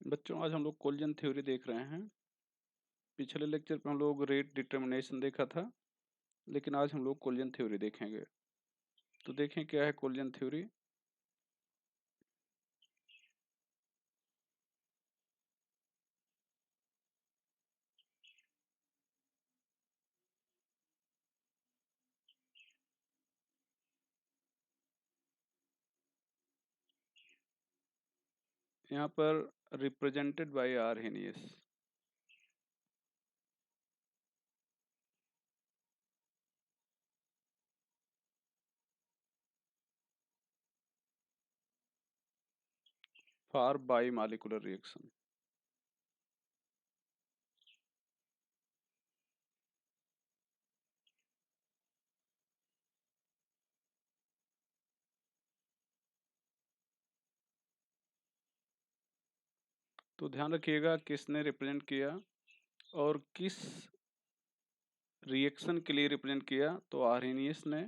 बच्चों आज हम लोग कोलिजन थ्योरी देख रहे हैं। पिछले लेक्चर पे हम लोग रेट डिटर्मिनेशन देखा था, लेकिन आज हम लोग कोलिजन थ्योरी देखेंगे। तो देखें क्या है कोलिजन थ्योरी। यहाँ पर represented by Arrhenius. For by molecular reaction. तो ध्यान रखिएगा किसने रिप्रेजेंट किया और किस रिएक्शन के लिए रिप्रेजेंट किया। तो आर्हेनियस ने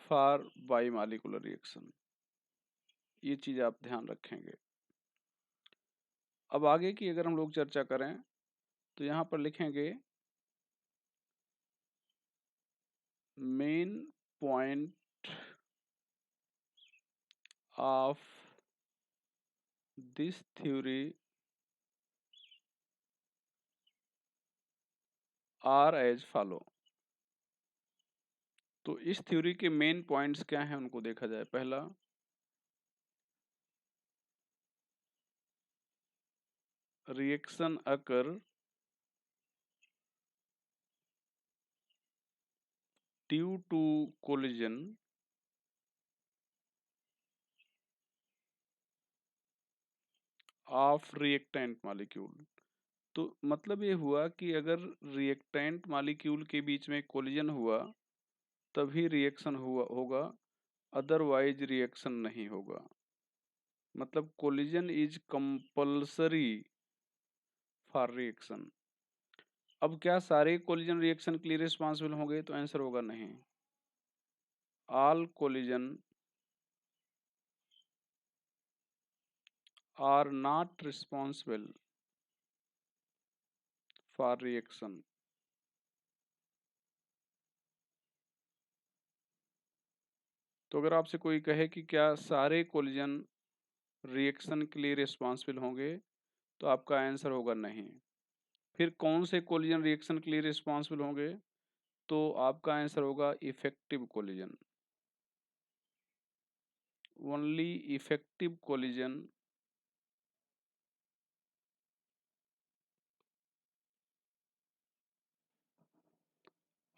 फॉर बाई मॉलिक्यूलर रिएक्शन। ये चीज आप ध्यान रखेंगे। अब आगे की अगर हम लोग चर्चा करें तो यहाँ पर लिखेंगे main point of this theory are as follow. तो इस थ्योरी के मेन पॉइंट्स क्या हैं उनको देखा जाए। पहला, reaction occur due to collision of reactant molecule. तो मतलब ये हुआ कि अगर रिएक्टेंट मॉलिक्यूल के बीच में कोलिजन हुआ तभी रिएक्शन हुआ होगा, अदरवाइज रिएक्शन नहीं होगा। मतलब collision is compulsory for reaction. अब क्या सारे कोलिजन रिएक्शन के लिए रिस्पॉन्सिबल होंगे? तो आंसर होगा नहीं। All collision are not responsible for reaction. तो अगर आपसे कोई कहे कि क्या सारे कोलिजन रिएक्शन के लिए रिस्पॉन्सिबल होंगे, तो आपका आंसर होगा नहीं। फिर कौन से कोलिजन रिएक्शन के लिए रिस्पॉन्सिबल होंगे? तो आपका आंसर होगा effective collision. Only effective collision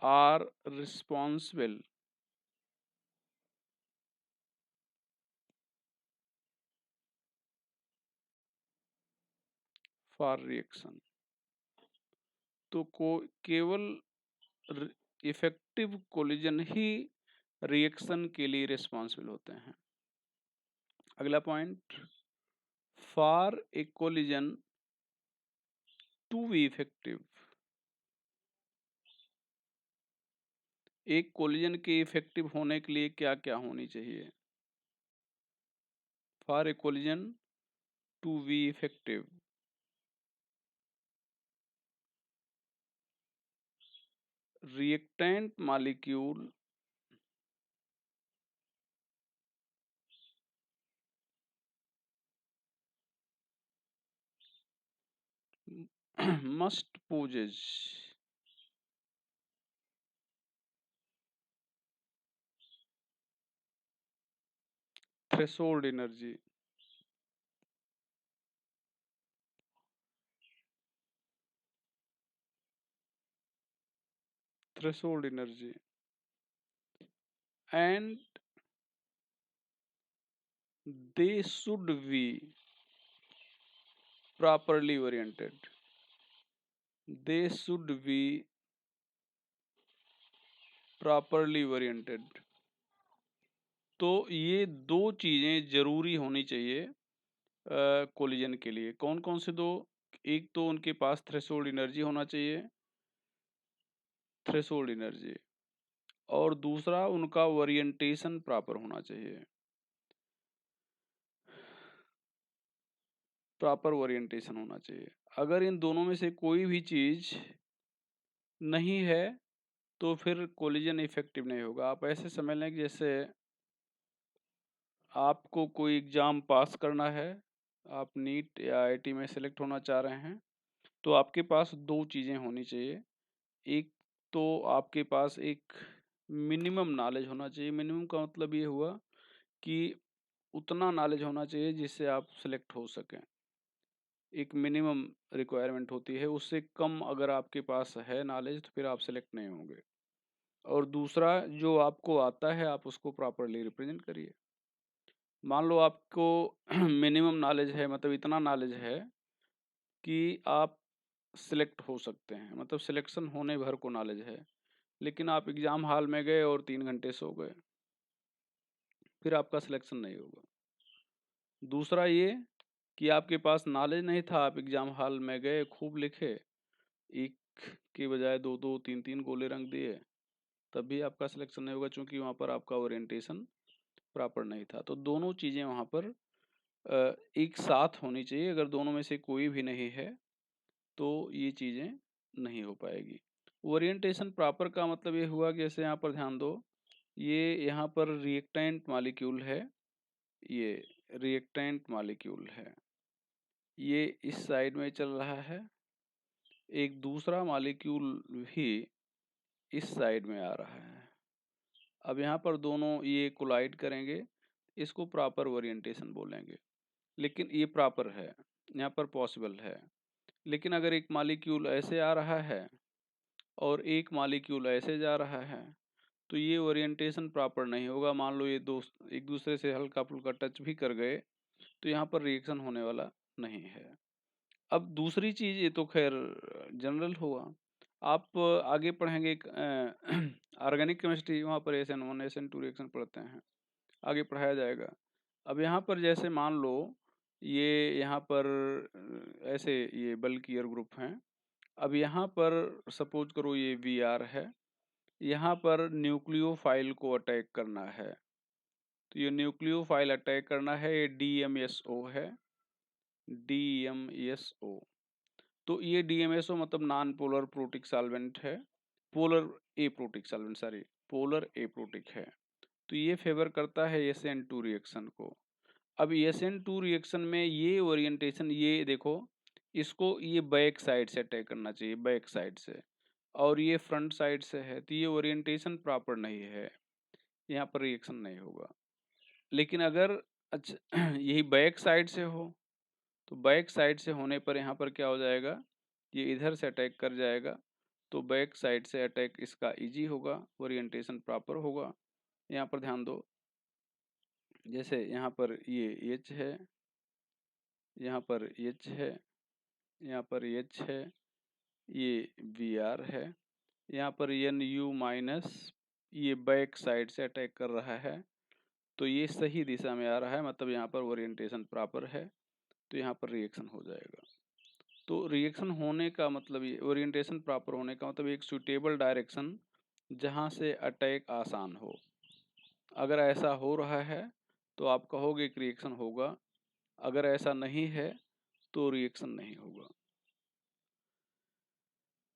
are responsible for reaction. तो केवल इफेक्टिव कोलिजन ही रिएक्शन के लिए रिस्पॉन्सिबल होते हैं। अगला point, for a collision to be effective. एक कोलिजन के इफेक्टिव होने के लिए क्या क्या होनी चाहिए? For a collision to be effective, reactant molecule must possess threshold energy. Threshold energy and they should be properly oriented. They should be properly oriented. तो ये दो चीजें जरूरी होनी चाहिए कोलिजन के लिए। कौन कौन से दो? एक तो उनके पास थ्रेशोल्ड एनर्जी होना चाहिए, थ्रेशोल्ड एनर्जी, और दूसरा उनका ओरिएंटेशन प्रॉपर होना चाहिए। प्रॉपर ओरिएंटेशन होना चाहिए। अगर इन दोनों में से कोई भी चीज़ नहीं है तो फिर कोलिजन इफेक्टिव नहीं होगा। आप ऐसे समझ लें कि जैसे आपको कोई एग्ज़ाम पास करना है, आप नीट या आईआईटी में सेलेक्ट होना चाह रहे हैं, तो आपके पास 2 चीज़ें होनी चाहिए। एक तो आपके पास एक मिनिमम नॉलेज होना चाहिए। मिनिमम का मतलब ये हुआ कि उतना नॉलेज होना चाहिए जिससे आप सेलेक्ट हो सकें। एक मिनिमम रिक्वायरमेंट होती है, उससे कम अगर आपके पास है नॉलेज तो फिर आप सेलेक्ट नहीं होंगे। और दूसरा जो आपको आता है आप उसको प्रॉपर्ली रिप्रेज़ेंट करिए। मान लो आपको मिनिमम नॉलेज है, मतलब इतना नॉलेज है कि आप सेलेक्ट हो सकते हैं, मतलब सिलेक्शन होने भर को नॉलेज है। लेकिन आप एग्ज़ाम हॉल में गए और 3 घंटे सो गए, फिर आपका सिलेक्शन नहीं होगा। दूसरा ये कि आपके पास नॉलेज नहीं था, आप एग्ज़ाम हॉल में गए, खूब लिखे, 1 की बजाय 2-2, 3-3 गोले रंग दिए, तब भी आपका सिलेक्शन नहीं होगा क्योंकि वहाँ पर आपका ओरिएंटेशन प्रॉपर नहीं था। तो दोनों चीज़ें वहाँ पर एक साथ होनी चाहिए। अगर दोनों में से कोई भी नहीं है, तो ये चीज़ें नहीं हो पाएगी। ओरिएंटेशन प्रॉपर का मतलब ये हुआ कि जैसे यहाँ पर ध्यान दो, ये यहाँ पर रिएक्टेंट मॉलिक्यूल है, ये रिएक्टेंट मॉलिक्यूल है, ये इस साइड में चल रहा है, एक दूसरा मॉलिक्यूल भी इस साइड में आ रहा है। अब यहाँ पर दोनों ये कोलाइड करेंगे, इसको प्रॉपर ओरिएंटेशन बोलेंगे। लेकिन ये प्रॉपर है, यहाँ पर पॉसिबल है। लेकिन अगर एक मॉलिक्यूल ऐसे आ रहा है और एक मॉलिक्यूल ऐसे जा रहा है, तो ये ओरिएंटेशन प्रॉपर नहीं होगा। मान लो ये दोस्त एक दूसरे से हल्का-फुल्का टच भी कर गए, तो यहाँ पर रिएक्शन होने वाला नहीं है। अब दूसरी चीज़, ये तो ख़ैर जनरल हुआ। आप आगे पढ़ेंगे एक ऑर्गेनिक केमिस्ट्री, वहाँ पर SN1 SN2 रिएक्शन पढ़ते हैं, आगे पढ़ाया जाएगा। अब यहाँ पर जैसे मान लो ये यहाँ पर ऐसे ये बल्क ईयर ग्रुप हैं। अब यहाँ पर सपोज़ करो ये Vr है, यहाँ पर न्यूक्लियोफाइल को अटैक करना है। तो ये न्यूक्लियोफाइल अटैक करना है, ये DMSO है, DMSO। तो ये DMSO मतलब नॉन पोलर प्रोटिक सॉल्वेंट है, polar aprotic solvent, sorry, polar aprotic है। तो ये फेवर करता है SN2 रिएक्शन को। अब SN2 रिएक्शन में ये ओरिएंटेशन, ये देखो, इसको ये बैक साइड से अटैक करना चाहिए, बैक साइड से, और ये फ्रंट साइड से है, तो ये ओरिएंटेशन प्रॉपर नहीं है, यहाँ पर रिएक्शन नहीं होगा। लेकिन अगर अच्छा यही बैक साइड से हो, तो बैक साइड से होने पर यहाँ पर क्या हो जाएगा, ये इधर से अटैक कर जाएगा, तो बैक साइड से अटैक इसका ईजी होगा, ओरिएंटेशन प्रॉपर होगा। यहाँ पर ध्यान दो, जैसे यहाँ पर ये H है, यहाँ पर H है, यहाँ पर H है, ये Vr है, यहाँ पर Nu माइनस, ये बैक साइड से अटैक कर रहा है, तो ये सही दिशा में आ रहा है, मतलब यहाँ पर ओरिएंटेशन प्रॉपर है, तो यहाँ पर रिएक्शन हो जाएगा। तो रिएक्शन होने का मतलब, ये ओरिएंटेशन प्रॉपर होने का मतलब एक सूटेबल डायरेक्शन जहाँ से अटैक आसान हो। अगर ऐसा हो रहा है तो आप कहोगे कि रिएक्शन होगा, अगर ऐसा नहीं है तो रिएक्शन नहीं होगा।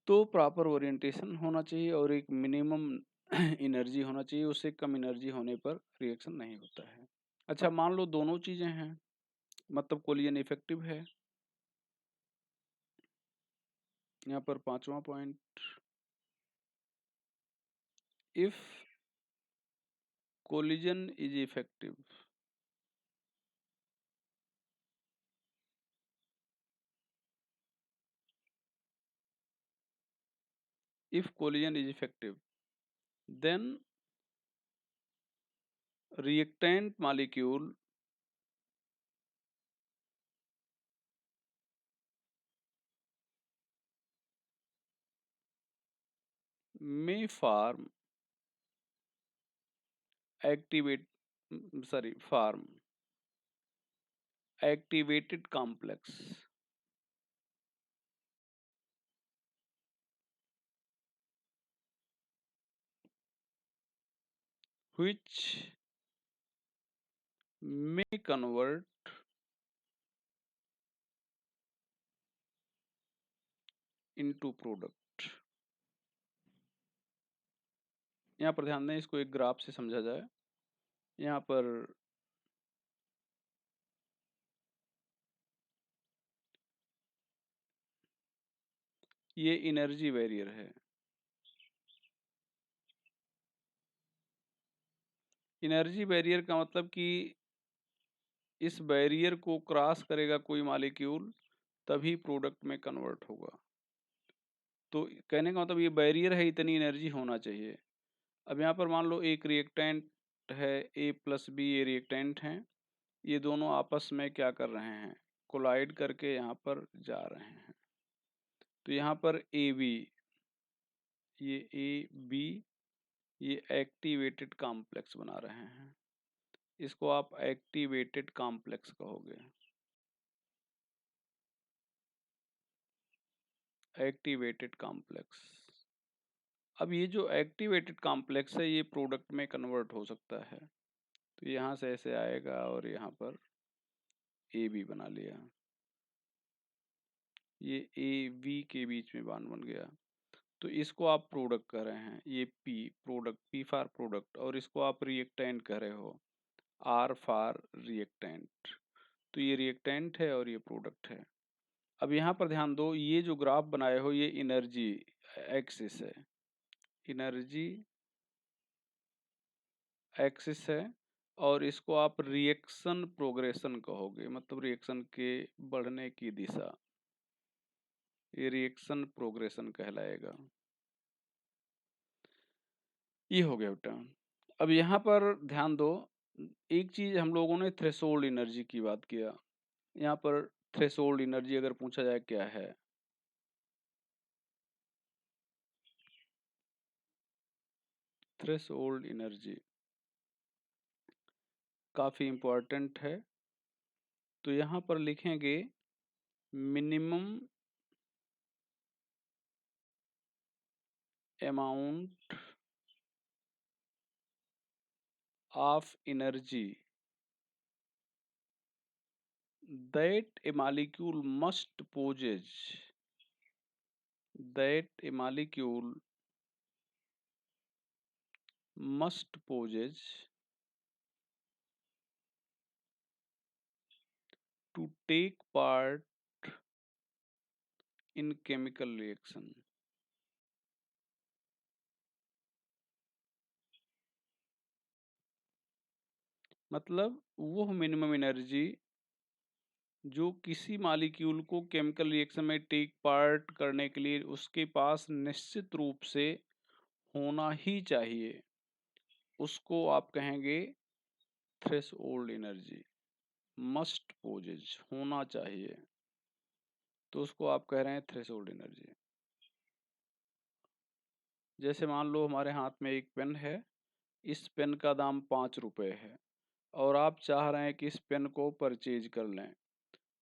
तो प्रॉपर ओरिएंटेशन होना चाहिए और एक मिनिमम एनर्जी होना चाहिए, उससे कम एनर्जी होने पर रिएक्शन नहीं होता है। अच्छा, मान लो दोनों चीज़ें हैं, मतलब कोलिजन इफेक्टिव है। यहाँ पर 5वां point, if collision is effective, if collision is effective, then reactant molecule may form activate form activated complex which may convert into product. यहाँ पर ध्यान दें, इसको एक ग्राफ से समझा जाए। यहाँ पर ये एनर्जी बैरियर है। एनर्जी बैरियर का मतलब कि इस बैरियर को क्रॉस करेगा कोई मॉलिक्यूल, तभी प्रोडक्ट में कन्वर्ट होगा। तो कहने का मतलब ये बैरियर है, इतनी एनर्जी होना चाहिए। अब यहाँ पर मान लो एक रिएक्टेंट है, ए प्लस बी, ये रिएक्टेंट हैं, ये दोनों आपस में क्या कर रहे हैं, कोलाइड करके यहाँ पर जा रहे हैं। तो यहाँ पर ए बी, ये ए बी, ये एक्टिवेटेड कॉम्प्लेक्स बना रहे हैं। इसको आप एक्टिवेटेड कॉम्प्लेक्स कहोगे, एक्टिवेटेड कॉम्प्लेक्स। अब ये जो एक्टिवेटेड कॉम्प्लेक्स है, ये प्रोडक्ट में कन्वर्ट हो सकता है। तो यहाँ से ऐसे आएगा और यहाँ पर ए बी बना लिया, ये ए बी के बीच में बांड बन गया। तो इसको आप प्रोडक्ट कह रहे हैं, ये P product, P for product, और इसको आप रिएक्टेंट कह रहे हो, आर फॉर रिएक्टेंट। तो ये रिएक्टेंट है और ये प्रोडक्ट है। अब यहाँ पर ध्यान दो, ये जो ग्राफ बनाए हो ये एनर्जी एक्सिस है, एनर्जी एक्सिस है, और इसको आप रिएक्शन प्रोग्रेशन कहोगे, मतलब रिएक्शन के बढ़ने की दिशा, ये रिएक्शन प्रोग्रेशन कहलाएगा। ये हो गया बेटा। अब यहाँ पर ध्यान दो, एक चीज हम लोगों ने थ्रेशोल्ड एनर्जी की बात किया। यहाँ पर थ्रेशोल्ड एनर्जी अगर पूछा जाए क्या है, थ्रेशोल्ड एनर्जी काफी इंपॉर्टेंट है। तो यहाँ पर लिखेंगे minimum amount of energy that a molecule must possess, that a molecule must possess to take part in chemical reaction। मतलब वो मिनिमम एनर्जी जो किसी मॉलिक्यूल को केमिकल रिएक्शन में टेक पार्ट करने के लिए उसके पास निश्चित रूप से होना ही चाहिए, उसको आप कहेंगे थ्रेशोल्ड एनर्जी। मस्ट पोजेज, होना चाहिए, तो उसको आप कह रहे हैं थ्रेशोल्ड एनर्जी। जैसे मान लो हमारे हाथ में एक पेन है, इस पेन का दाम 5 रुपये है, और आप चाह रहे हैं कि इस पेन को परचेज कर लें।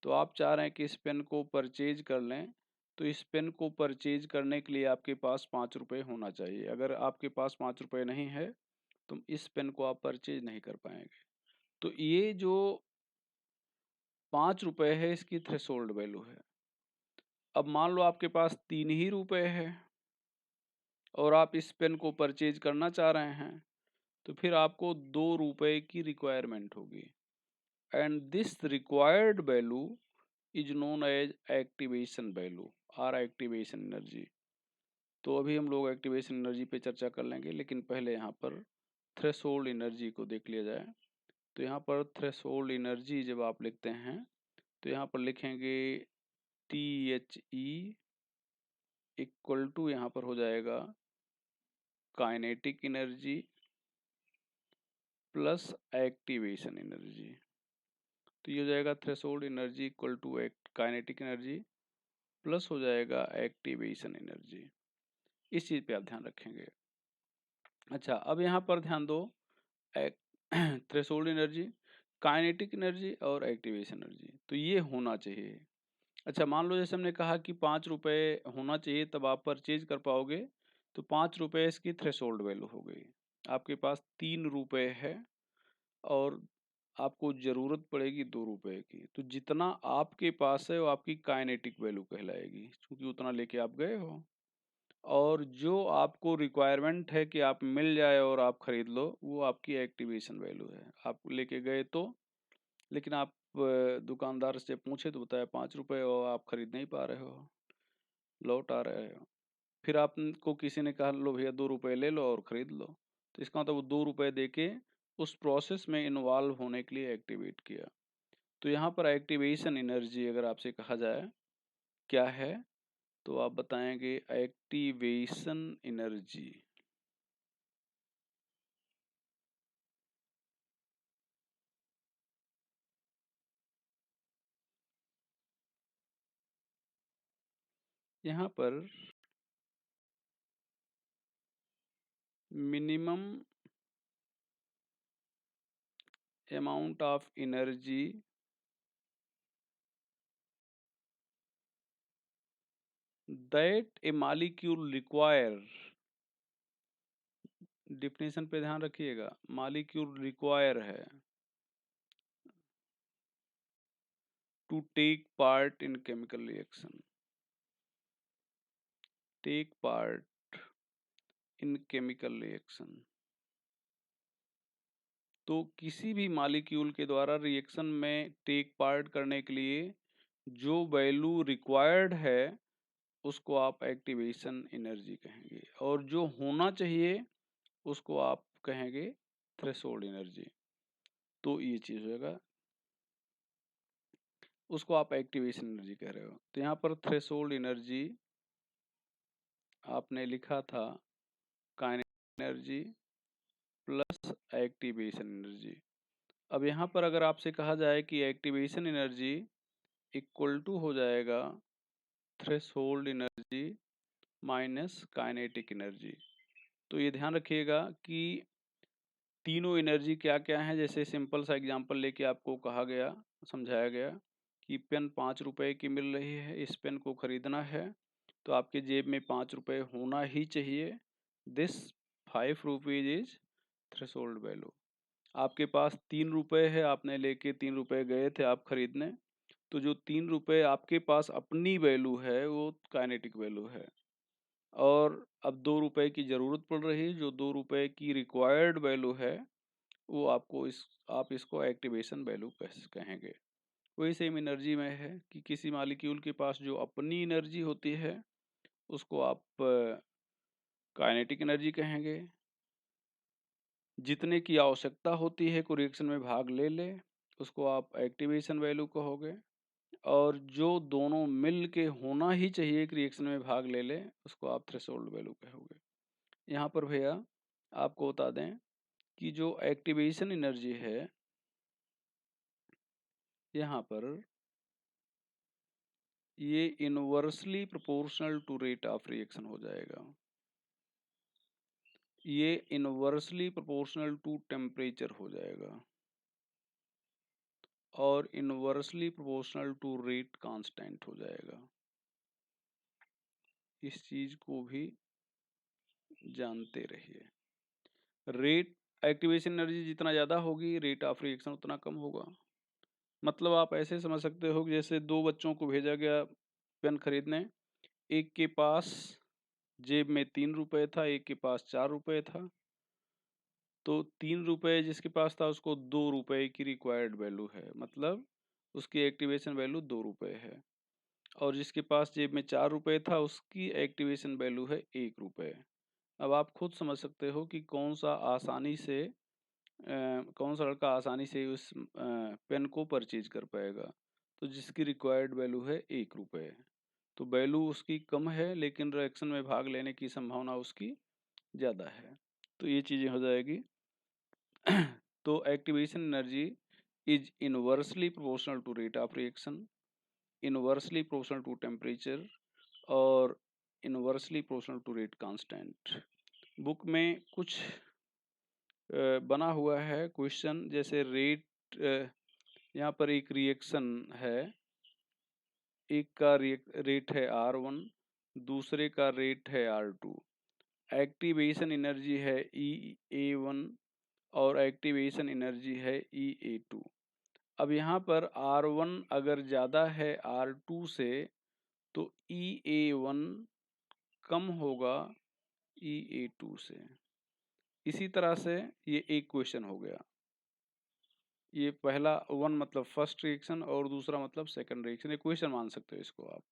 तो आप चाह रहे हैं कि इस पेन को परचेज कर लें, तो इस पेन को परचेज करने के लिए आपके पास 5 रुपये होना चाहिए। अगर आपके पास 5 रुपये नहीं है तो इस पेन को आप परचेज नहीं कर पाएंगे। तो ये जो 5 रुपये है, इसकी थ्रेशोल्ड वैल्यू है। अब मान लो आपके पास 3 ही रुपये है और आप इस पेन को परचेज करना चाह रहे हैं, तो फिर आपको 2 रुपये की रिक्वायरमेंट होगी, and this required value is known as activation value और एक्टिवेशन एनर्जी। तो अभी हम लोग एक्टिवेशन एनर्जी पे चर्चा कर लेंगे, लेकिन पहले यहाँ पर थ्रेशोल्ड एनर्जी को देख लिया जाए। तो यहाँ पर थ्रेशोल्ड एनर्जी जब आप लिखते हैं तो यहाँ पर लिखेंगे THE इक्वल टू, यहाँ पर हो जाएगा kinetic energy plus activation energy. तो ये हो जाएगा threshold energy equal to kinetic energy plus हो जाएगा एक्टिवेशन एनर्जी। इस चीज़ पे आप ध्यान रखेंगे। अच्छा, अब यहाँ पर ध्यान दो, थ्रेशोल्ड एनर्जी, काइनेटिक एनर्जी और एक्टिवेशन एनर्जी, तो ये होना चाहिए। अच्छा, मान लो जैसे हमने कहा कि 5 रुपये होना चाहिए तब आप परचेज कर पाओगे, तो 5 रुपये इसकी थ्रेशोल्ड वैल्यू हो गई। आपके पास 3 रुपये है और आपको ज़रूरत पड़ेगी 2 रुपए की, तो जितना आपके पास है वो आपकी काइनेटिक वैल्यू कहलाएगी, क्योंकि उतना लेके आप गए हो। और जो आपको रिक्वायरमेंट है कि आप मिल जाए और आप खरीद लो, वो आपकी एक्टिवेशन वैल्यू है। आप लेके गए तो, लेकिन आप दुकानदार से पूछे तो बताया 5 रुपए और आप खरीद नहीं पा रहे हो, लौट आ रहे हो। फिर आपको किसी ने कहा लो भैया 2 रुपए ले लो और खरीद लो, तो इसका मतलब वो 2 रुपए देके उस प्रोसेस में इन्वॉल्व होने के लिए एक्टिवेट किया। तो यहाँ पर एक्टिवेशन एनर्जी अगर आपसे कहा जाए क्या है, तो आप बताएंगे एक्टिवेशन एनर्जी। यहाँ पर minimum amount of energy that a molecule require, definition पे ध्यान रखिएगा, मॉलिक्यूल रिक्वायर है to take part in chemical reaction, take part in chemical reaction. तो किसी भी मॉलिक्यूल के द्वारा रिएक्शन में टेक पार्ट करने के लिए जो वैल्यू रिक्वायर्ड है उसको आप एक्टिवेशन एनर्जी कहेंगे, और जो होना चाहिए उसको आप कहेंगे थ्रेशोल्ड एनर्जी। तो ये चीज होगा, उसको आप एक्टिवेशन एनर्जी कह रहे हो। तो यहाँ पर थ्रेशोल्ड एनर्जी आपने लिखा था kinetic energy plus activation energy. अब यहाँ पर अगर आपसे कहा जाए कि एक्टिवेशन एनर्जी इक्वल टू हो जाएगा threshold energy minus kinetic energy, तो ये ध्यान रखिएगा कि तीनों एनर्जी क्या क्या है। जैसे सिंपल सा एग्जांपल लेके आपको कहा गया, समझाया गया कि पेन 5 रुपए की मिल रही है, इस पेन को खरीदना है तो आपके जेब में 5 रुपए होना ही चाहिए। This 5 rupees is threshold value. आपके पास 3 रुपए है, आपने लेके 3 रुपए गए थे आप खरीदने, तो जो 3 रुपए आपके पास अपनी वैल्यू है वो काइनेटिक वैल्यू है। और अब 2 रुपए की ज़रूरत पड़ रही है, जो 2 रुपए की रिक्वायर्ड वैल्यू है वो आपको आप इसको एक्टिवेशन वैल्यू कहेंगे। वही सेम एनर्जी में है कि किसी मॉलिक्यूल के पास जो अपनी एनर्जी होती है उसको आप काइनेटिक एनर्जी कहेंगे। जितने की आवश्यकता होती है कोई रिएक्शन में भाग ले ले उसको आप एक्टिवेशन वैल्यू कहोगे। और जो दोनों मिल के होना ही चाहिए कि रिएक्शन में भाग ले ले उसको आप थ्रेशोल्ड वैल्यू कहोगे। यहाँ पर भैया आपको बता दें कि जो एक्टिवेशन एनर्जी है यहाँ पर ये inversely proportional to rate of reaction हो जाएगा। ये इनवर्सली प्रोपोर्शनल टू टेम्परेचर हो जाएगा और inversely proportional to rate constant हो जाएगा। इस चीज को भी जानते रहिए। रेट एक्टिवेशन एनर्जी जितना ज़्यादा होगी रेट ऑफ रिएक्शन उतना कम होगा। मतलब आप ऐसे समझ सकते हो कि जैसे दो बच्चों को भेजा गया पेन खरीदने, एक के पास जेब में 3 रुपए था, एक के पास 4 रुपए था। तो 3 रुपए जिसके पास था उसको 2 रुपए की रिक्वायर्ड वैल्यू है, मतलब उसकी एक्टिवेशन वैल्यू 2 रुपए है। और जिसके पास जेब में 4 रुपए था उसकी एक्टिवेशन वैल्यू है 1 रुपए। अब आप खुद समझ सकते हो कि कौन सा लड़का आसानी से उस पेन को परचेज कर पाएगा। तो जिसकी रिक्वायर्ड वैल्यू है 1 रुपए, तो वैल्यू उसकी कम है लेकिन रिएक्शन में भाग लेने की संभावना उसकी ज़्यादा है। तो ये चीज़ें हो जाएगी। तो activation energy is inversely proportional to rate of reaction, inversely proportional to temperature और inversely proportional to rate constant. Book में कुछ बना हुआ है क्वेश्चन, जैसे यहाँ पर एक रिएक्शन है, एक का रेट है R1, दूसरे का रेट है R2। एक्टिवेशन एनर्जी है EA1 और एक्टिवेशन एनर्जी है EA2। अब यहाँ पर R1 अगर ज़्यादा है R2 से तो EA1 कम होगा EA2 से। इसी तरह से ये एक क्वेश्चन हो गया। ये पहला वन मतलब फर्स्ट रिएक्शन और दूसरा मतलब सेकंड रिएक्शन, एक क्वेश्चन मान सकते हो इसको आप।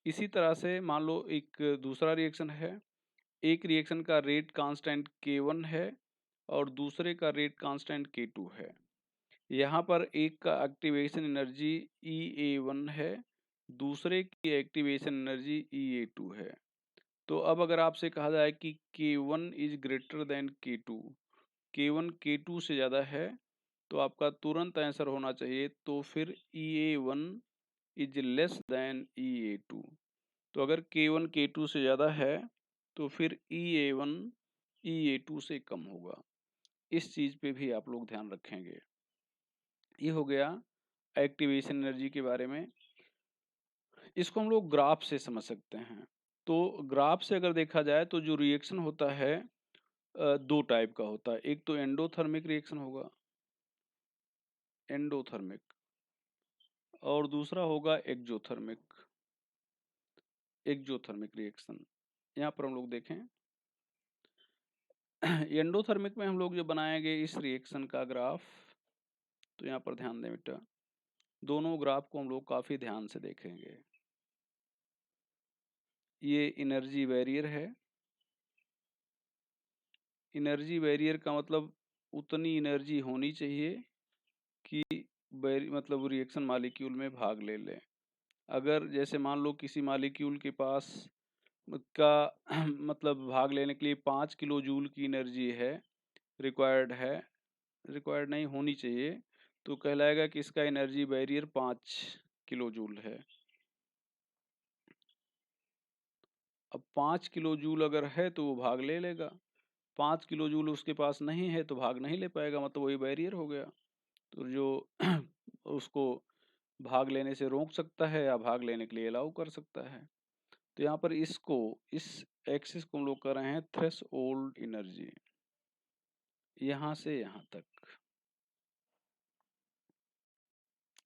इसी तरह से मान लो एक दूसरा रिएक्शन है, एक रिएक्शन का रेट कांस्टेंट K1 है और दूसरे का रेट कांस्टेंट K2 है। यहाँ पर एक का एक्टिवेशन एनर्जी EA1 है, दूसरे की एक्टिवेशन एनर्जी EA2 है। तो अब अगर आपसे कहा जाए कि K1 is greater than K2, K1 K2 से ज़्यादा है, तो आपका तुरंत आंसर होना चाहिए तो फिर EA1 is less than EA2। तो अगर K1 K2 से ज़्यादा है तो फिर EA1 EA2 से कम होगा। इस चीज़ पे भी आप लोग ध्यान रखेंगे। ये हो गया एक्टिवेशन एनर्जी के बारे में। इसको हम लोग ग्राफ से समझ सकते हैं। तो ग्राफ से अगर देखा जाए तो जो रिएक्शन होता है दो टाइप का होता है। एक तो एंडोथर्मिक रिएक्शन होगा, एंडोथर्मिक, और दूसरा होगा एक्जोथर्मिक, एक्जोथर्मिक रिएक्शन। यहाँ पर हम लोग देखें एंडोथर्मिक में हम लोग जो बनाएंगे इस रिएक्शन का ग्राफ, तो यहाँ पर ध्यान दें बेटा, दोनों ग्राफ को हम लोग काफ़ी ध्यान से देखेंगे। ये एनर्जी बैरियर है। एनर्जी बैरियर का मतलब उतनी एनर्जी होनी चाहिए कि मतलब रिएक्शन मॉलिक्यूल में भाग ले लें। अगर जैसे मान लो किसी मॉलिक्यूल के पास का मतलब भाग लेने के लिए 5 किलो जूल की एनर्जी है, रिक्वायर्ड नहीं होनी चाहिए, तो कहलाएगा कि इसका एनर्जी बैरियर 5 किलो जूल है। अब 5 किलो जूल अगर है तो वो भाग ले लेगा, 5 किलो जूल उसके पास नहीं है तो भाग नहीं ले पाएगा, मतलब वही बैरियर हो गया। तो जो उसको भाग लेने से रोक सकता है या भाग लेने के लिए अलाउ कर सकता है। तो यहाँ पर इसको, इस एक्सिस को हम लोग कर रहे हैं थ्रेशोल्ड एनर्जी, यहाँ से यहाँ तक,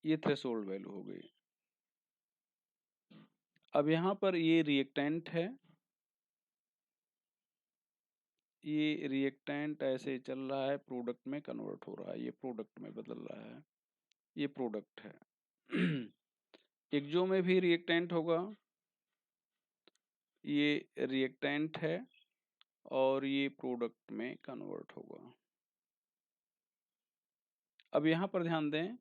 ये थ्रेशोल्ड वैल्यू हो गई। अब यहाँ पर ये रिएक्टेंट है, ये रिएक्टेंट ऐसे चल रहा है, प्रोडक्ट में कन्वर्ट हो रहा है, ये प्रोडक्ट में बदल रहा है, ये प्रोडक्ट है। एक्जो में भी रिएक्टेंट होगा, ये रिएक्टेंट है और ये प्रोडक्ट में कन्वर्ट होगा। अब यहाँ पर ध्यान दें,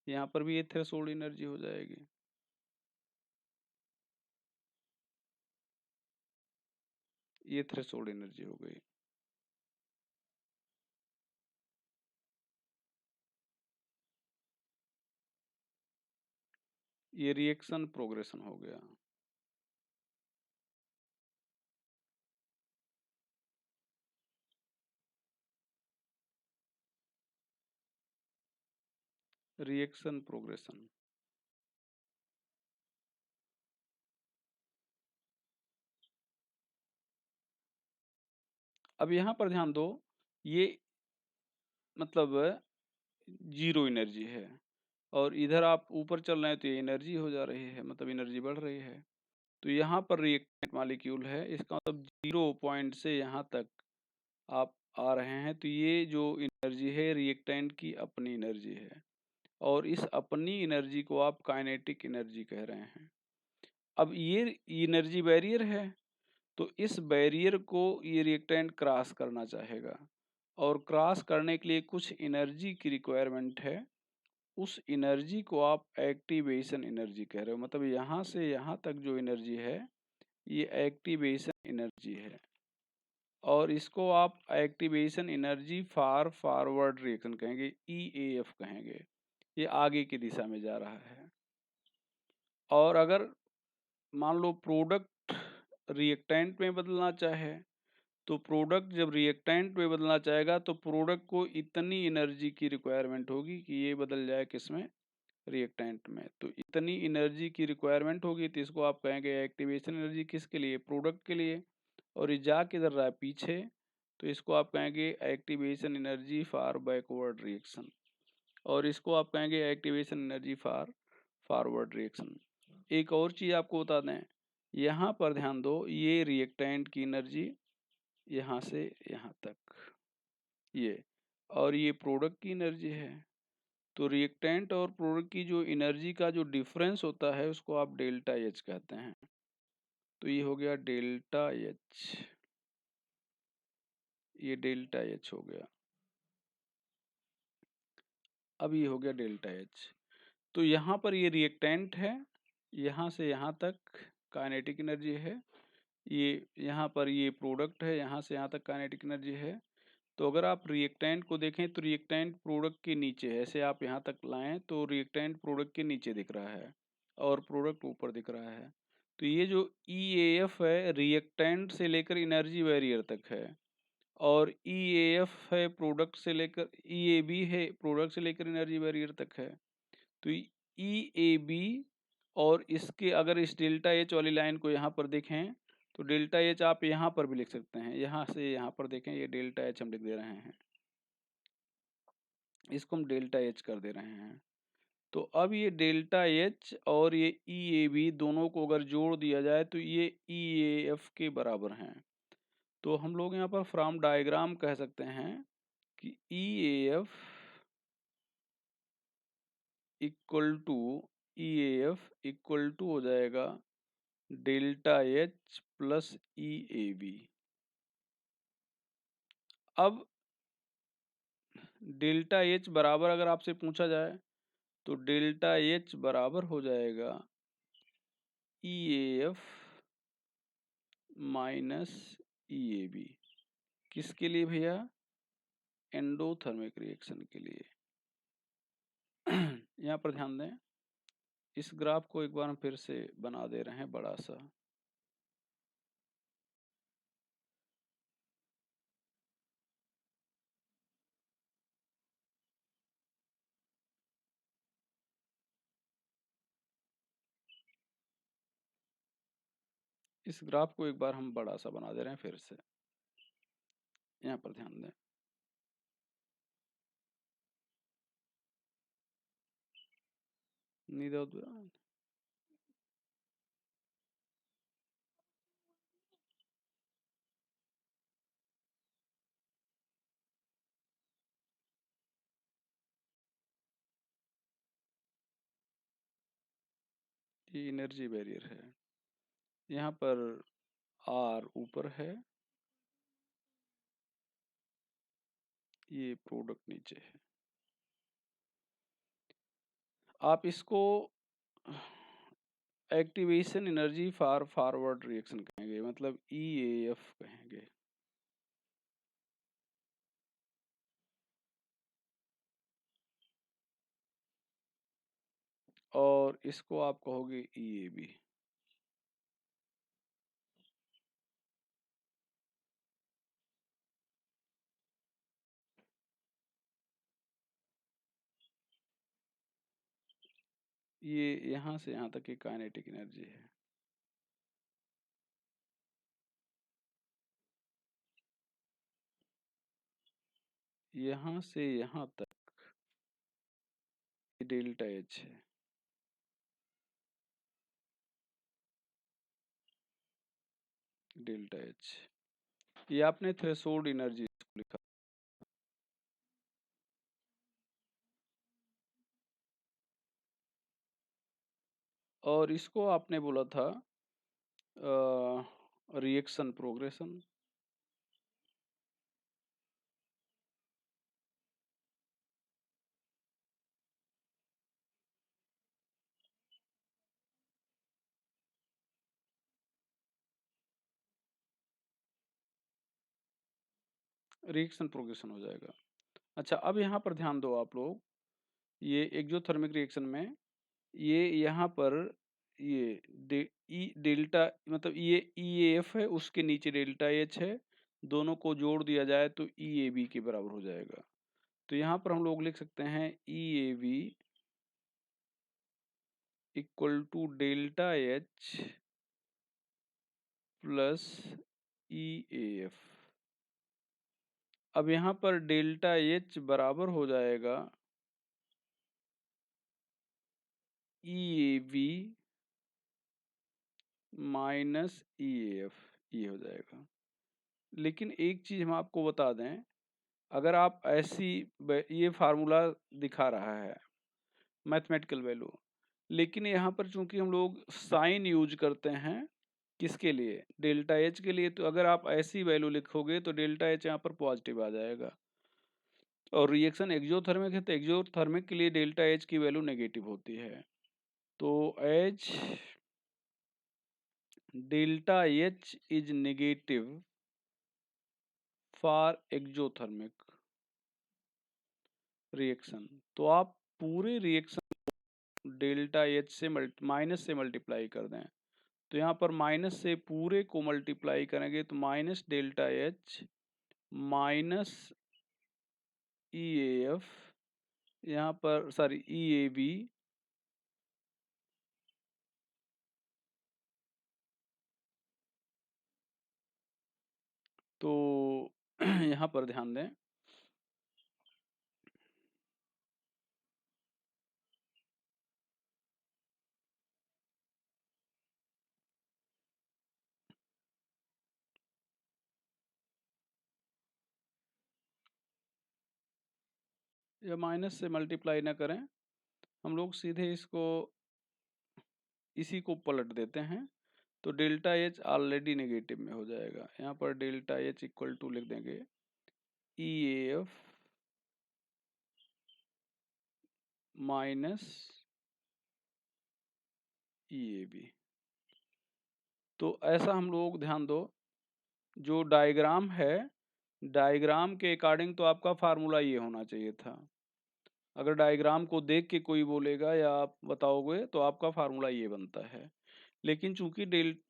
यहाँ पर भी ये थ्रेशोल्ड एनर्जी हो जाएगी। ये थ्रेशोल्ड एनर्जी हो गई। ये रिएक्शन प्रोग्रेशन हो गया। Reaction progression. अब यहाँ पर ध्यान दो, ये मतलब जीरो एनर्जी है और इधर आप ऊपर चल रहे हैं तो ये एनर्जी हो जा रही है, मतलब एनर्जी बढ़ रही है। तो यहाँ पर रिएक्टेंट मॉलिक्यूल है, इसका मतलब 0 पॉइंट से यहाँ तक आप आ रहे हैं, तो ये जो एनर्जी है रिएक्टेंट की अपनी एनर्जी है और इस अपनी एनर्जी को आप काइनेटिक एनर्जी कह रहे हैं। अब ये एनर्जी बैरियर है, तो इस बैरियर को ये रिएक्टेंट क्रॉस करना चाहेगा और क्रॉस करने के लिए कुछ एनर्जी की रिक्वायरमेंट है। उस एनर्जी को आप एक्टिवेशन एनर्जी कह रहे हो, मतलब यहाँ से यहाँ तक जो एनर्जी है ये एक्टिवेशन एनर्जी है और इसको आप activation energy for forward reaction कहेंगे, EAF कहेंगे। ये आगे की दिशा में जा रहा है। और अगर मान लो प्रोडक्ट रिएक्टेंट में बदलना चाहे, तो प्रोडक्ट जब रिएक्टेंट में बदलना चाहेगा तो प्रोडक्ट को इतनी एनर्जी की रिक्वायरमेंट होगी कि ये बदल जाए किसमें, रिएक्टेंट में। तो इतनी एनर्जी की रिक्वायरमेंट होगी तो इसको आप कहेंगे एक्टिवेशन एनर्जी, किसके लिए, प्रोडक्ट के लिए। और ये जा किधर रहा है, पीछे, तो इसको आप कहेंगे activation energy for backward reaction, और इसको आप कहेंगे activation energy for forward reaction. एक और चीज़ आपको बता दें, यहाँ पर ध्यान दो, ये रिएक्टेंट की एनर्जी यहाँ से यहाँ तक ये, और ये प्रोडक्ट की एनर्जी है। तो रिएक्टेंट और प्रोडक्ट की जो एनर्जी का जो डिफरेंस होता है उसको आप डेल्टा एच कहते हैं। तो ये हो गया डेल्टा एच, ये डेल्टा एच हो गया। अब ये हो गया डेल्टा एच। तो यहाँ पर ये रिएक्टेंट है, यहाँ से यहाँ तक काइनेटिक एनर्जी है, ये यहाँ पर ये प्रोडक्ट है, यहाँ से यहाँ तक काइनेटिक एनर्जी है। तो अगर आप रिएक्टेंट को देखें तो रिएक्टेंट प्रोडक्ट के नीचे है, ऐसे आप यहाँ तक लाएं तो रिएक्टेंट प्रोडक्ट के नीचे दिख रहा है और प्रोडक्ट ऊपर दिख रहा है। तो ये जो EAF है रिएक्टेंट से लेकर एनर्जी बैरियर तक है, और EAF है प्रोडक्ट से लेकर, EAB है प्रोडक्ट से लेकर एनर्जी बैरियर तक है। तो EAB और इसके अगर इस डेल्टा एच वाली लाइन को यहाँ पर देखें तो डेल्टा एच आप यहाँ पर भी लिख सकते हैं, यहाँ से यहाँ पर देखें, ये डेल्टा एच हम लिख दे रहे हैं, इसको हम डेल्टा एच कर दे रहे हैं। तो अब ये डेल्टा एच और ये EAB दोनों को अगर जोड़ दिया जाए तो ये EAF के बराबर हैं। तो हम लोग यहाँ पर फ्रॉम डायग्राम कह सकते हैं कि EAF इक्वल टू हो जाएगा डेल्टा एच प्लस EAB। अब डेल्टा एच बराबर अगर आपसे पूछा जाए तो डेल्टा एच बराबर हो जाएगा EAF माइनस EAB। किसके लिए भैया? एंडोथर्मिक रिएक्शन के लिए। यहाँ पर ध्यान दें, इस ग्राफ को एक बार हम फिर से बना दे रहे हैं बड़ा सा। इस ग्राफ को एक बार हम बड़ा सा बना दे रहे हैं फिर से। यहाँ पर ध्यान दें, नीरव ये एनर्जी बैरियर है, यहाँ पर R ऊपर है, ये प्रोडक्ट नीचे है। आप इसको activation energy for forward reaction कहेंगे, मतलब EAF कहेंगे। और इसको आप कहोगे EAB। ये यहाँ से यहाँ तक की काइनेटिक एनर्जी है। यहाँ से यहाँ तक डेल्टा एच है। डेल्टा एच, ये आपने थ्रेशोल्ड एनर्जी लिखा, और इसको आपने बोला था रिएक्शन प्रोग्रेशन। रिएक्शन प्रोग्रेशन हो जाएगा। अच्छा, अब यहाँ पर ध्यान दो आप लोग, ये एक्सोथर्मिक रिएक्शन में ये यहाँ पर ये डेल्टा, मतलब ये EAF है, उसके नीचे डेल्टा एच है, दोनों को जोड़ दिया जाए तो EAB के बराबर हो जाएगा। तो यहाँ पर हम लोग लिख सकते हैं EAB equal to delta H plus EAF। अब यहाँ पर डेल्टा एच बराबर हो जाएगा EAV माइनस EAF, ये हो जाएगा। लेकिन एक चीज़ हम आपको बता दें, अगर आप ऐसी ये फार्मूला दिखा रहा है मैथमेटिकल वैल्यू, लेकिन यहाँ पर चूंकि हम लोग साइन यूज करते हैं किसके लिए, डेल्टा एच के लिए, तो अगर आप ऐसी वैल्यू लिखोगे तो डेल्टा एच यहाँ पर पॉजिटिव आ जाएगा। और रिएक्शन एक्सोथर्मिक है तो एक्सोथर्मिक के लिए डेल्टा एच की वैल्यू नेगेटिव होती है। तो H delta H is negative for exothermic reaction. तो आप पूरे रिएक्शन डेल्टा एच से माइनस से मल्टीप्लाई कर दें, तो यहाँ पर माइनस से पूरे को मल्टीप्लाई करेंगे तो minus delta H minus E F, यहाँ पर सॉरी ई ए बी, तो यहाँ पर ध्यान दें, या माइनस से मल्टीप्लाई ना करें, हम लोग सीधे इसको इसी को पलट देते हैं, तो डेल्टा एच ऑलरेडी नेगेटिव में हो जाएगा। यहाँ पर डेल्टा एच इक्वल टू लिख देंगे E F minus E A B. तो ऐसा हम लोग ध्यान दो, जो डायग्राम है, डायग्राम के अकॉर्डिंग तो आपका फार्मूला ये होना चाहिए था। अगर डायग्राम को देख के कोई बोलेगा या आप बताओगे तो आपका फार्मूला ये बनता है। लेकिन चूंकि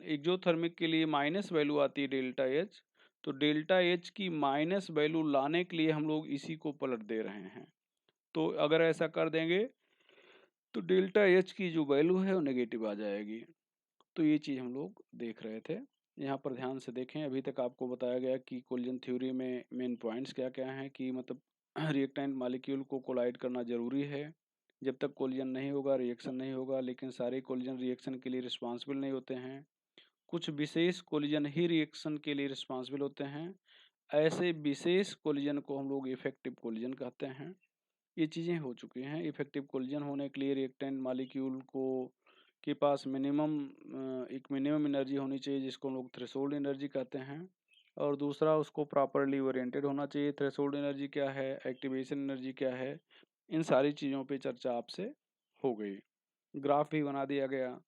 एक्सोथर्मिक के लिए माइनस वैल्यू आती है डेल्टा एच, तो डेल्टा एच की माइनस वैल्यू लाने के लिए हम लोग इसी को पलट दे रहे हैं। तो अगर ऐसा कर देंगे तो डेल्टा एच की जो वैल्यू है वो नेगेटिव आ जाएगी। तो ये चीज़ हम लोग देख रहे थे। यहाँ पर ध्यान से देखें, अभी तक आपको बताया गया कि कोलिजन थ्योरी में मेन पॉइंट्स क्या क्या हैं, कि मतलब रिएक्टेंट मॉलिक्यूल को कोलाइड करना ज़रूरी है। जब तक कोलिजन नहीं होगा रिएक्शन नहीं होगा, लेकिन सारे कोलिजन रिएक्शन के लिए रिस्पॉन्सिबल नहीं होते हैं। कुछ विशेष कोलिजन ही रिएक्शन के लिए रिस्पॉन्सिबल होते हैं। ऐसे विशेष कोलिजन को हम लोग इफेक्टिव कोलिजन कहते हैं। ये चीज़ें हो चुकी हैं। इफेक्टिव कोलिजन होने के लिए रिएक्टेंट मॉलिक्यूल को के पास एक मिनिमम एनर्जी होनी चाहिए, जिसको हम लोग थ्रेशोल्ड एनर्जी कहते हैं। और दूसरा, उसको प्रॉपरली ओरिएंटेड होना चाहिए। थ्रेशोल्ड एनर्जी क्या है, एक्टिवेशन एनर्जी क्या है, इन सारी चीज़ों पे चर्चा आपसे हो गई। ग्राफ भी बना दिया गया।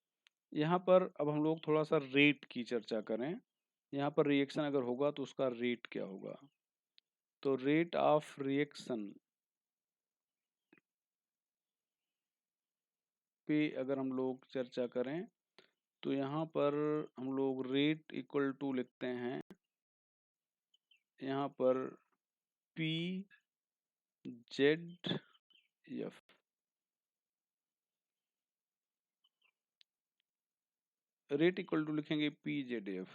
यहाँ पर अब हम लोग थोड़ा सा रेट की चर्चा करें। यहाँ पर रिएक्शन अगर होगा तो उसका रेट क्या होगा। तो रेट ऑफ रिएक्शन पे अगर हम लोग चर्चा करें तो यहाँ पर हम लोग रेट इक्वल टू लिखते हैं, यहाँ पर P Z F. Rate equal to लिखेंगे पी जेड एफ।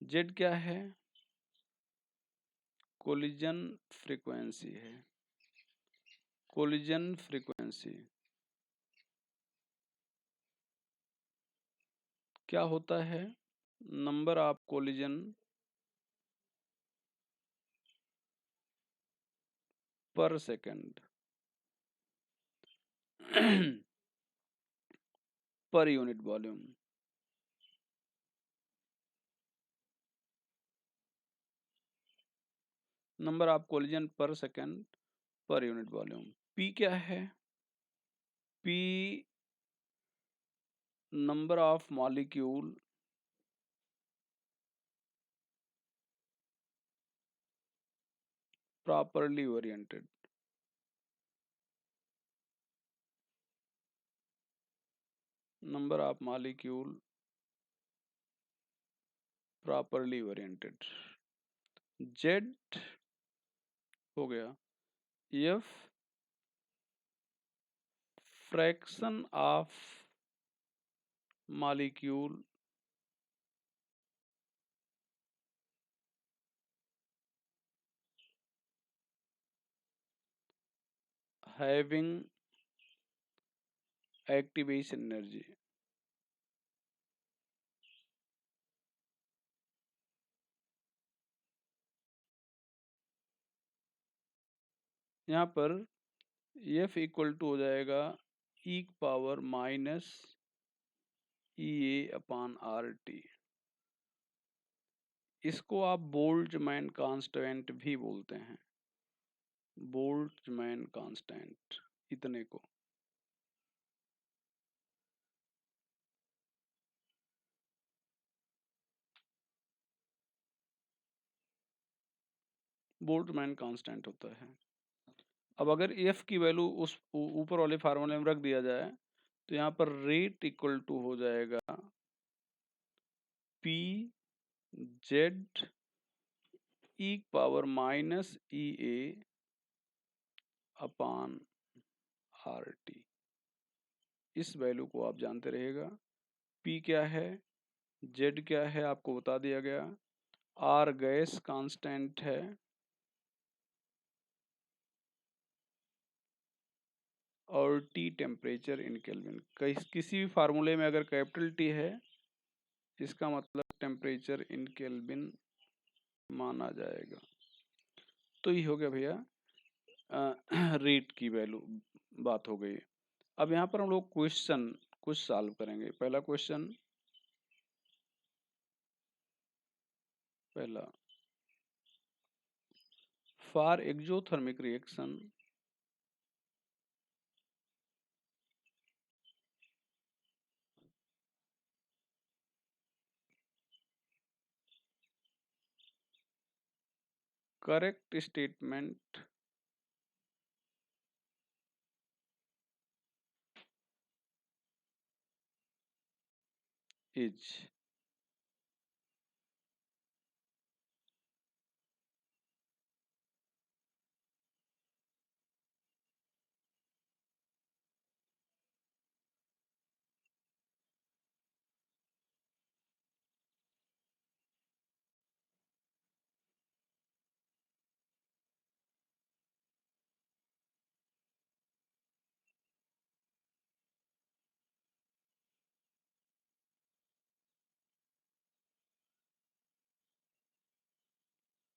जेड क्या है, कोलिजन फ्रीक्वेंसी है, कोलिजन फ्रीक्वेंसी। क्या होता है, number of collision per second per unit volume. Number of collision per second per unit volume. P क्या है, P number of molecule properly oriented। Number of molecule properly oriented। Z हो गया, F fraction of molecule having activation energy. यहाँ पर F equal to हो जाएगा ई power minus E ए upon R T. इसको आप बोल्ट्जमैन कांस्टेंट भी बोलते हैं, बोल्ट्जमैन कांस्टेंट इतने को। बोल्ट्जमैन कांस्टेंट होता है। अब अगर एफ की वैल्यू उस ऊपर वाले फार्मूले में रख दिया जाए तो यहाँ पर रेट इक्वल टू हो जाएगा पी जेड ई पावर माइनस ई ए अपान आर टी। इस वैल्यू को आप जानते रहेगा। पी क्या है, जेड क्या है आपको बता दिया गया, आर गैस कांस्टेंट है, और टी टेम्परेचर इन केल्विन। किसी भी फार्मूले में अगर कैपिटल टी है इसका मतलब टेम्परेचर इन केल्विन माना जाएगा। तो ये हो गया भैया रेट की वैल्यू बात हो गई। अब यहाँ पर हम लोग क्वेश्चन कुछ सॉल्व करेंगे। पहला क्वेश्चन, पहला, for exothermic reaction correct statement is.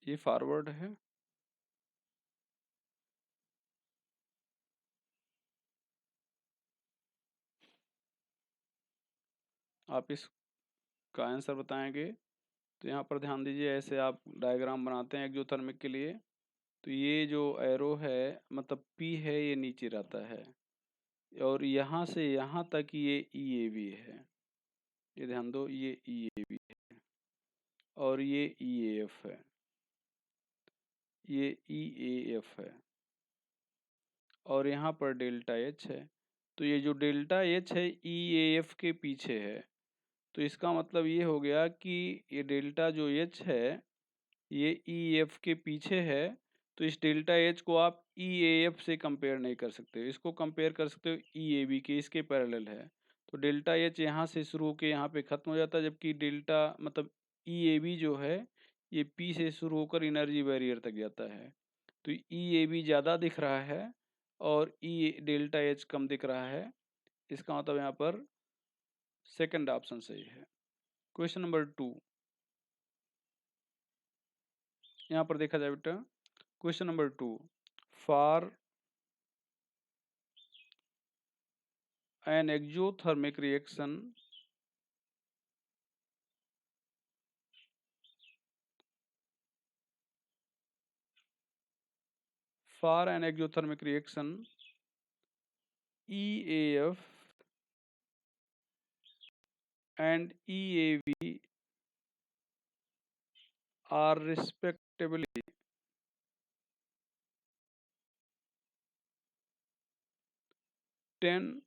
ये फॉरवर्ड है। आप इसका आंसर बताएंगे तो यहाँ पर ध्यान दीजिए, ऐसे आप डायग्राम बनाते हैं एक्सोथर्मिक के लिए। तो ये जो एरो है मतलब पी है ये नीचे रहता है, और यहाँ से यहाँ तक ये ई ए बी है। ये ध्यान दो, ये ई ए बी है और ये ई ए एफ है, ये ई ए एफ है, और यहाँ पर डेल्टा एच है। तो ये जो डेल्टा एच है ई ए एफ के पीछे है। तो इसका मतलब ये हो गया कि ये डेल्टा जो एच है ये ई एफ के पीछे है। तो इस डेल्टा एच को आप ई ए एफ से कंपेयर नहीं कर सकते, इसको कंपेयर कर सकते हो ई ए बी के, इसके पैरेलल है। तो डेल्टा एच यहाँ से शुरू होकर यहाँ पे ख़त्म हो जाता है, जबकि डेल्टा मतलब ई ए बी जो है ये पी से शुरू होकर एनर्जी बैरियर तक जाता है। तो ई ए बी ज़्यादा दिख रहा है और ई डेल्टा एच कम दिख रहा है। इसका मतलब यहाँ पर सेकंड ऑप्शन सही है। क्वेश्चन नंबर 2 यहाँ पर देखा जाए बेटा। Question number 2, for an exothermic reaction for an exothermic reaction EAF and EAV are respectively 10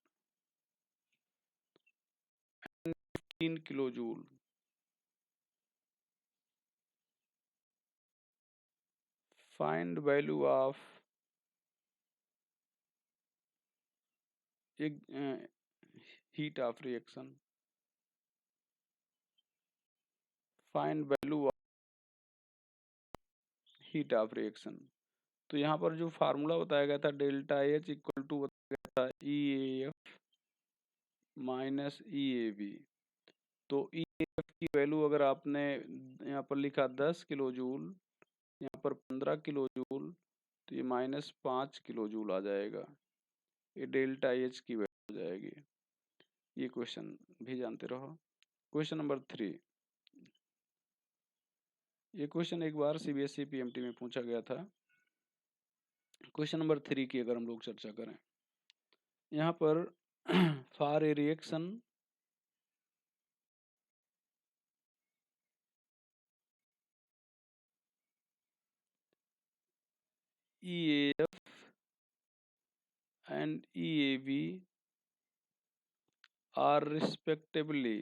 and 15 kilojoule. Find value of heat of reaction. Find value of heat of reaction. तो यहाँ पर जो formula बताया गया था डेल्टा एच इक्वल टू बताया गया था E A F minus E A B. तो ई ए एफ की वैल्यू अगर आपने यहाँ पर लिखा 10 किलो जूल, यहाँ पर 15 किलो जूल, तो ये -5 किलो जूल आ जाएगा। ये डेल्टा एच की वैल्यू हो जाएगी। ये क्वेश्चन भी जानते रहो। क्वेश्चन नंबर 3, ये क्वेश्चन एक बार सीबीएसई पीएमटी में पूछा गया था। क्वेश्चन नंबर 3 की अगर हम लोग चर्चा करें, यहाँ पर for a reaction EAF and EAB are respectively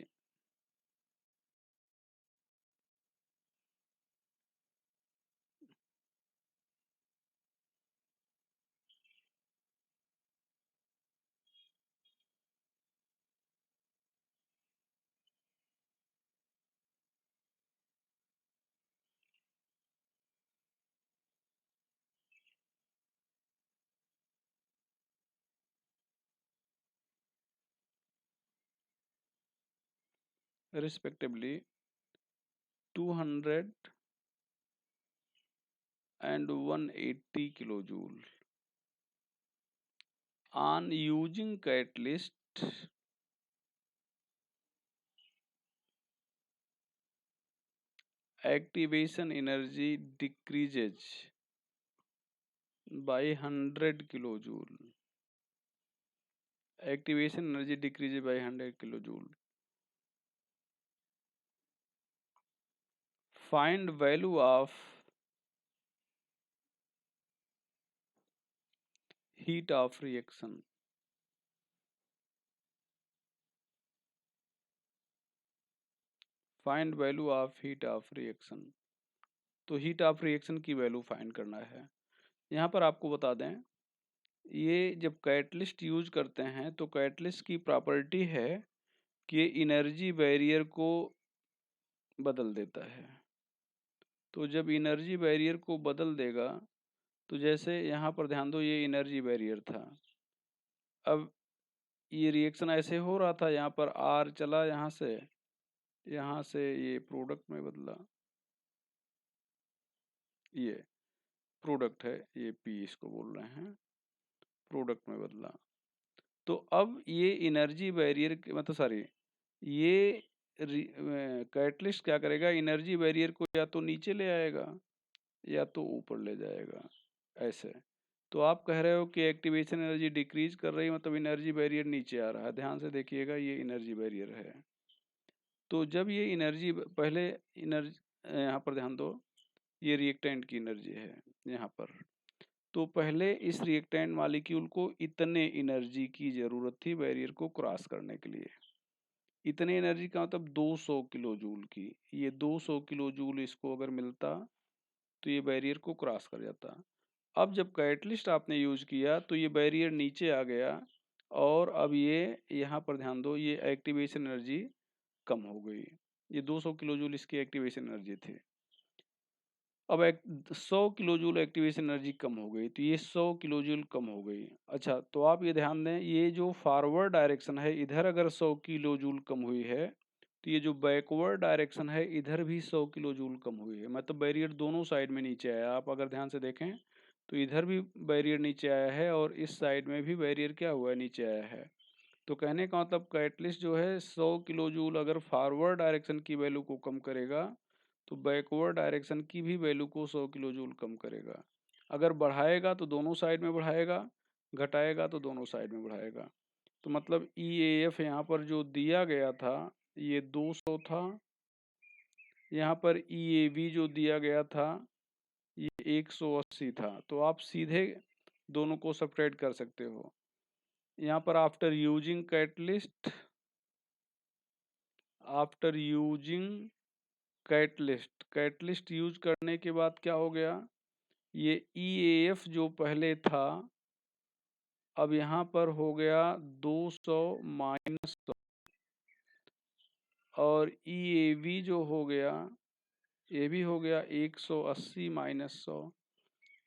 respectively 200 and 180 kilojoule. On using catalyst, activation energy decreases by 100 kilojoule. Activation energy decreases by 100 kilojoule. Find value of heat of reaction. Find value of heat of reaction. तो heat of reaction की value find करना है। यहाँ पर आपको बता दें, ये जब कैटलिस्ट यूज करते हैं तो कैटलिस्ट की प्रॉपर्टी है कि ये एनर्जी बैरियर को बदल देता है। तो जब एनर्जी बैरियर को बदल देगा, तो जैसे यहाँ पर ध्यान दो, ये एनर्जी बैरियर था। अब ये रिएक्शन ऐसे हो रहा था, यहाँ पर आर चला, यहाँ से ये प्रोडक्ट में बदला, ये प्रोडक्ट है, ये पी इसको बोल रहे हैं, प्रोडक्ट में बदला। तो अब ये एनर्जी बैरियर मतलब सॉरी, ये कैटलिस्ट क्या करेगा, एनर्जी बैरियर को या तो नीचे ले आएगा या तो ऊपर ले जाएगा, ऐसे। तो आप कह रहे हो कि एक्टिवेशन एनर्जी डिक्रीज कर रही है, मतलब एनर्जी बैरियर नीचे आ रहा है। ध्यान से देखिएगा, ये एनर्जी बैरियर है। तो जब ये एनर्जी पहले एनर्जी, यहाँ पर ध्यान दो, ये रिएक्टेंट की एनर्जी है यहाँ पर। तो पहले इस रिएक्टेंट मॉलिक्यूल को इतने एनर्जी की ज़रूरत थी बैरियर को क्रॉस करने के लिए। इतने एनर्जी का मतलब 200 किलो जूल की। ये 200 किलो जूल इसको अगर मिलता तो ये बैरियर को क्रॉस कर जाता। अब जब कैटलिस्ट आपने यूज किया तो ये बैरियर नीचे आ गया, और अब ये यहाँ पर ध्यान दो, ये एक्टिवेशन एनर्जी कम हो गई। ये 200 किलो जूल इसकी एक्टिवेशन एनर्जी थी। अब 100 किलो जूल एक्टिवेशन एनर्जी कम हो गई, तो ये 100 किलो जूल कम हो गई। अच्छा, तो आप ये ध्यान दें, ये जो फॉरवर्ड डायरेक्शन है, इधर अगर 100 किलो जूल कम हुई है, तो ये जो बैकवर्ड डायरेक्शन है, इधर भी 100 किलो जूल कम हुई है। मतलब बैरियर दोनों साइड में नीचे आया। आप अगर ध्यान से देखें तो इधर भी बैरियर नीचे आया है, और इस साइड में भी बैरियर क्या हुआ है, नीचे आया है। तो कहने का मतलब कैटलिस्ट जो है 100 किलो जूल अगर फॉरवर्ड डायरेक्शन की वैल्यू को कम करेगा, तो बैकवर्ड डायरेक्शन की भी वैल्यू को 100 किलो जूल कम करेगा। अगर बढ़ाएगा तो दोनों साइड में बढ़ाएगा, घटाएगा तो दोनों साइड में बढ़ाएगा। तो मतलब ई ए एफ यहाँ पर जो दिया गया था ये 200 था, यहाँ पर ई ए बी जो दिया गया था ये 180 था। तो आप सीधे दोनों को सब्ट्रैक्ट कर सकते हो। यहाँ पर आफ्टर यूजिंग कैटलिस्ट यूज करने के बाद क्या हो गया, ये ई ए एफ जो पहले था अब यहाँ पर हो गया 200 माइनस 100, और ई ए बी जो हो गया ये भी हो गया 180 माइनस 100।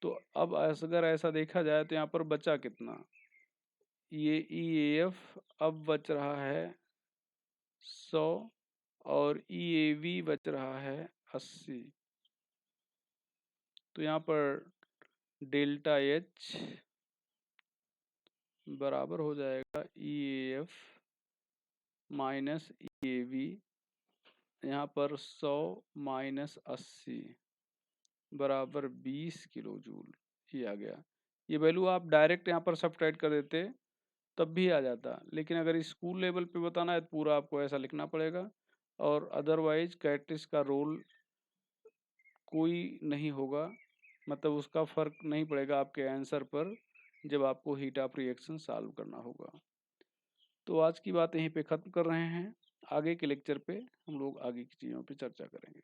तो अब अगर ऐसा देखा जाए तो यहाँ पर बचा कितना, ये EAF अब बच रहा है 100 और EAV बच रहा है 80। तो यहाँ पर डेल्टा H बराबर हो जाएगा EAF माइनस EAV, यहाँ पर 100 माइनस 80 बराबर 20 किलो जूल। ये आ गया। ये वैल्यू आप डायरेक्ट यहाँ पर सब्ट्रैक्ट कर देते तब भी आ जाता, लेकिन अगर स्कूल लेवल पे बताना है तो पूरा आपको ऐसा लिखना पड़ेगा, और अदरवाइज कैटिस का रोल कोई नहीं होगा, मतलब उसका फर्क नहीं पड़ेगा आपके आंसर पर जब आपको हीट ऑफ रिएक्शन सॉल्व करना होगा। तो आज की बात यहीं पे ख़त्म कर रहे हैं। आगे के लेक्चर पे हम लोग आगे की चीज़ों पे चर्चा करेंगे।